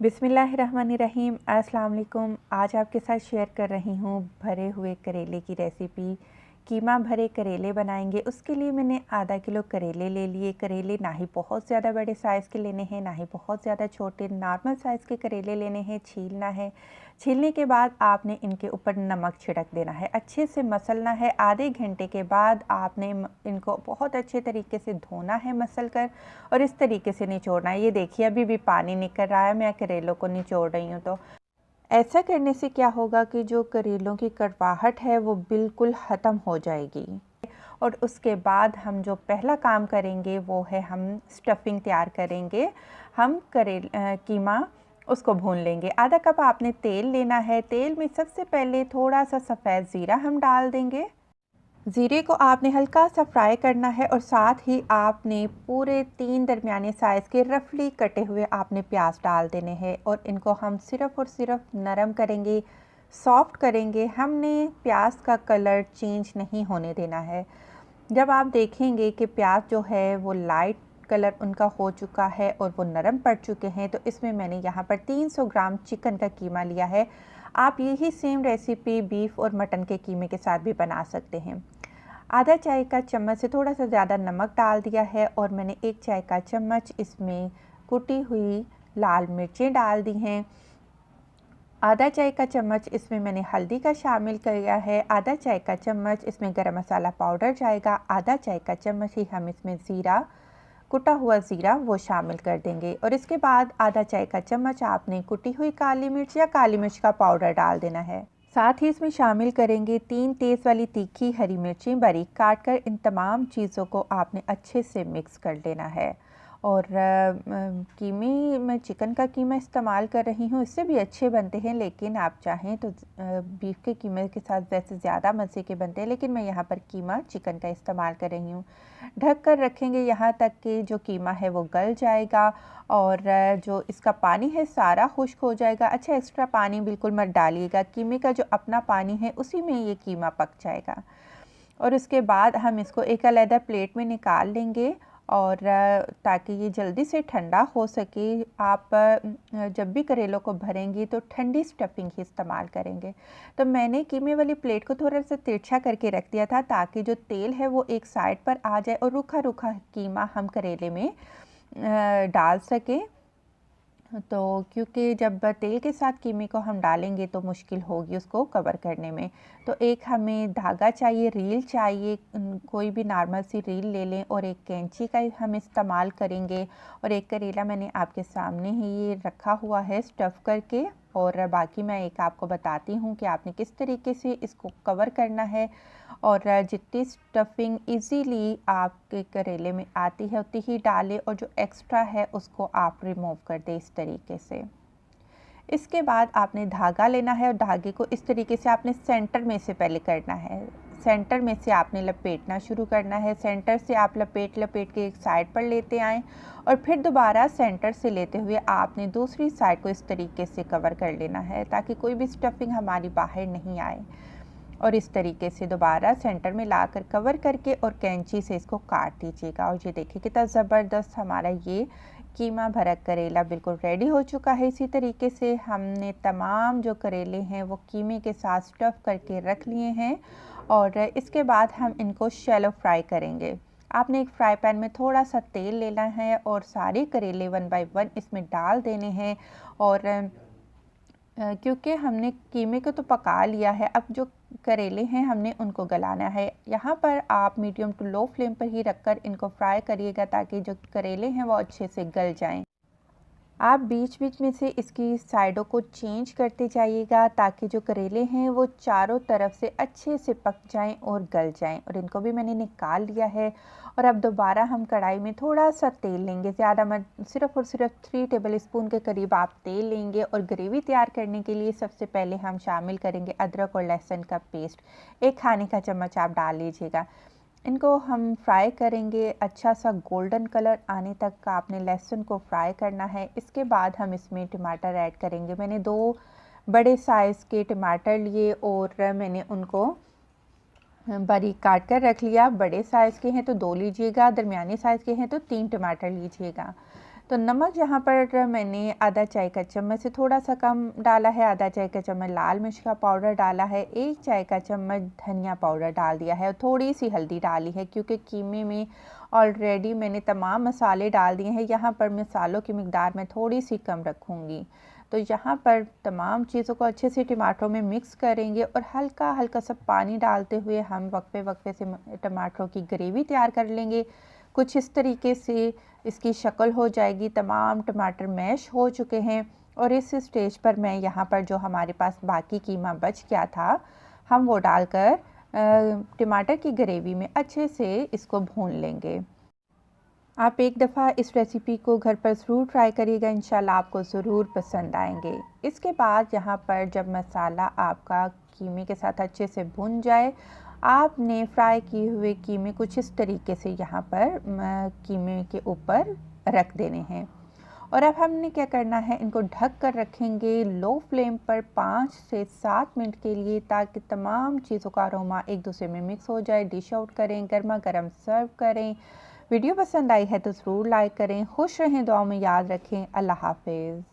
बिस्मिल्लाहिर्रहमानिर्रहीम। अस्सलाम वालेकुम। आज आपके साथ शेयर कर रही हूँ भरे हुए करेले की रेसिपी। कीमा भरे करेले बनाएंगे। उसके लिए मैंने आधा किलो करेले ले लिए। करेले ना ही बहुत ज़्यादा बड़े साइज़ के लेने हैं, ना ही बहुत ज़्यादा छोटे, नॉर्मल साइज़ के करेले लेने हैं। छीलना है। छीलने के बाद आपने इनके ऊपर नमक छिड़क देना है, अच्छे से मसलना है। आधे घंटे के बाद आपने इनको बहुत अच्छे तरीके से धोना है मसल कर, और इस तरीके से निचोड़ना है। ये देखिए अभी भी पानी निकल रहा है, मैं करेलों को निचोड़ रही हूँ। तो ऐसा करने से क्या होगा कि जो करेलों की कड़वाहट है वो बिल्कुल ख़त्म हो जाएगी। और उसके बाद हम जो पहला काम करेंगे वो है हम स्टफिंग तैयार करेंगे। हम कीमा उसको भून लेंगे। आधा कप आपने तेल लेना है। तेल में सबसे पहले थोड़ा सा सफ़ेद ज़ीरा हम डाल देंगे। ज़ीरे को आपने हल्का सा फ्राई करना है, और साथ ही आपने पूरे 3 दरमियाने साइज़ के रफली कटे हुए आपने प्याज डाल देने हैं, और इनको हम सिर्फ़ और सिर्फ नरम करेंगे, सॉफ्ट करेंगे। हमने प्याज का कलर चेंज नहीं होने देना है। जब आप देखेंगे कि प्याज जो है वो लाइट कलर उनका हो चुका है और वो नरम पड़ चुके हैं, तो इसमें मैंने यहाँ पर 300 ग्राम चिकन का कीमा लिया है। आप यही सेम रेसिपी बीफ और मटन के कीमे के साथ भी बना सकते हैं। आधा चाय का चम्मच से थोड़ा सा ज़्यादा नमक डाल दिया है, और मैंने 1 चाय का चम्मच इसमें कुटी हुई लाल मिर्चें डाल दी हैं। आधा चाय का चम्मच इसमें मैंने हल्दी का शामिल किया है। आधा चाय का चम्मच इसमें गरम मसाला पाउडर जाएगा। आधा चाय का चम्मच ही हम इसमें ज़ीरा, कुटा हुआ ज़ीरा वो शामिल कर देंगे। और इसके बाद आधा चाय का चम्मच आपने कुटी हुई काली मिर्च या काली मिर्च का पाउडर डाल देना है। साथ ही इसमें शामिल करेंगे 3 तेज़ वाली तीखी हरी मिर्चें बारीक काट कर। इन तमाम चीज़ों को आपने अच्छे से मिक्स कर लेना है। और कीमे मैं चिकन का कीमा इस्तेमाल कर रही हूँ, इससे भी अच्छे बनते हैं, लेकिन आप चाहें तो बीफ के कीमे के साथ वैसे ज़्यादा मज़े के बनते हैं, लेकिन मैं यहाँ पर कीमा चिकन का इस्तेमाल कर रही हूँ। ढक कर रखेंगे यहाँ तक कि जो कीमा है वो गल जाएगा, और जो इसका पानी है सारा खुश्क हो जाएगा। अच्छा, एक्स्ट्रा पानी बिल्कुल मत डालिएगा। कीमे का जो अपना पानी है उसी में ये कीमा पक जाएगा। और उसके बाद हम इसको एक अलग प्लेट में निकाल लेंगे, और ताकि ये जल्दी से ठंडा हो सके। आप जब भी करेलों को भरेंगी तो ठंडी स्टफिंग ही इस्तेमाल करेंगे। तो मैंने कीमे वाली प्लेट को थोड़ा सा तिरछा करके रख दिया था, ताकि जो तेल है वो एक साइड पर आ जाए और रूखा रूखा कीमा हम करेले में डाल सकें। तो क्योंकि जब तेल के साथ कीमे को हम डालेंगे तो मुश्किल होगी उसको कवर करने में। तो एक हमें धागा चाहिए, रील चाहिए, कोई भी नॉर्मल सी रील ले लें, और एक कैंची का हम इस्तेमाल करेंगे। और एक करेला मैंने आपके सामने ही ये रखा हुआ है स्टफ़ करके, और बाकी मैं एक आपको बताती हूँ कि आपने किस तरीके से इसको कवर करना है। और जितनी स्टफिंग इजीली आपके करेले में आती है उतनी ही डालें, और जो एक्स्ट्रा है उसको आप रिमूव कर दें इस तरीके से। इसके बाद आपने धागा लेना है, और धागे को इस तरीके से आपने सेंटर में से पहले करना है। सेंटर में से आपने लपेटना शुरू करना है। सेंटर से आप लपेट लपेट के एक साइड पर लेते आएँ, और फिर दोबारा सेंटर से लेते हुए आपने दूसरी साइड को इस तरीके से कवर कर लेना है, ताकि कोई भी स्टफिंग हमारी बाहर नहीं आए। और इस तरीके से दोबारा सेंटर में लाकर कवर करके और कैंची से इसको काट दीजिएगा। और ये देखिए कितना ज़बरदस्त हमारा ये कीमा भरा करेला बिल्कुल रेडी हो चुका है। इसी तरीके से हमने तमाम जो करेले हैं वो कीमे के साथ स्टफ़ करके रख लिए हैं, और इसके बाद हम इनको शैलो फ्राई करेंगे। आपने एक फ्राई पैन में थोड़ा सा तेल लेना है, और सारे करेले 1 बाय 1 इसमें डाल देने हैं। और क्योंकि हमने कीमे को तो पका लिया है, अब जो करेले हैं हमने उनको गलाना है। यहाँ पर आप मीडियम टू लो फ्लेम पर ही रखकर इनको फ्राई करिएगा, ताकि जो करेले हैं वो अच्छे से गल जाएं। आप बीच बीच में से इसकी साइडों को चेंज करते जाइएगा, ताकि जो करेले हैं वो चारों तरफ से अच्छे से पक जाएं और गल जाएं। और इनको भी मैंने निकाल लिया है। और अब दोबारा हम कढ़ाई में थोड़ा सा तेल लेंगे, ज़्यादा मत, सिर्फ़ और सिर्फ 3 टेबल स्पून के करीब आप तेल लेंगे। और ग्रेवी तैयार करने के लिए सबसे पहले हम शामिल करेंगे अदरक और लहसुन का पेस्ट। 1 खाने का चम्मच आप डाल लीजिएगा। इनको हम फ्राई करेंगे, अच्छा सा गोल्डन कलर आने तक आपने लहसुन को फ्राई करना है। इसके बाद हम इसमें टमाटर ऐड करेंगे। मैंने 2 बड़े साइज़ के टमाटर लिए, और मैंने उनको बारीक काट कर रख लिया। बड़े साइज़ के हैं तो 2 लीजिएगा, दरमियाने साइज़ के हैं तो 3 टमाटर लीजिएगा। तो नमक यहाँ पर मैंने आधा चाय का चम्मच से थोड़ा सा कम डाला है, आधा चाय का चम्मच लाल मिर्च का पाउडर डाला है, 1 चाय का चम्मच धनिया पाउडर डाल दिया है और थोड़ी सी हल्दी डाली है क्योंकि कीमे में ऑलरेडी मैंने तमाम मसाले डाल दिए हैं। यहाँ पर मसालों की मिकदार मैं थोड़ी सी कम रखूँगी। तो यहाँ पर तमाम चीज़ों को अच्छे से टमाटरों में मिक्स करेंगे और हल्का हल्का सा पानी डालते हुए हम वक्फे वक्फे से टमाटरों की ग्रेवी तैयार कर लेंगे। कुछ इस तरीके से इसकी शक्ल हो जाएगी। तमाम टमाटर मैश हो चुके हैं और इस स्टेज पर मैं यहाँ पर जो हमारे पास बाकी कीमा बच गया था, हम वो डालकर टमाटर की ग्रेवी में अच्छे से इसको भून लेंगे। आप एक दफ़ा इस रेसिपी को घर पर ज़रूर ट्राई करिएगा, इंशाल्लाह आपको ज़रूर पसंद आएंगे। इसके बाद यहाँ पर जब मसाला आपका कीमे के साथ अच्छे से भुन जाए, आपने फ्राई किए हुए कीमे कुछ इस तरीके से यहाँ पर कीमे के ऊपर रख देने हैं। और अब हमने क्या करना है, इनको ढक कर रखेंगे लो फ्लेम पर 5 से 7 मिनट के लिए, ताकि तमाम चीज़ों का अरोमा एक दूसरे में मिक्स हो जाए। डिश आउट करें, गर्मा गर्म सर्व करें। वीडियो पसंद आई है तो ज़रूर लाइक करें। खुश रहें, दुआओं में याद रखें। अल्लाह हाफिज़।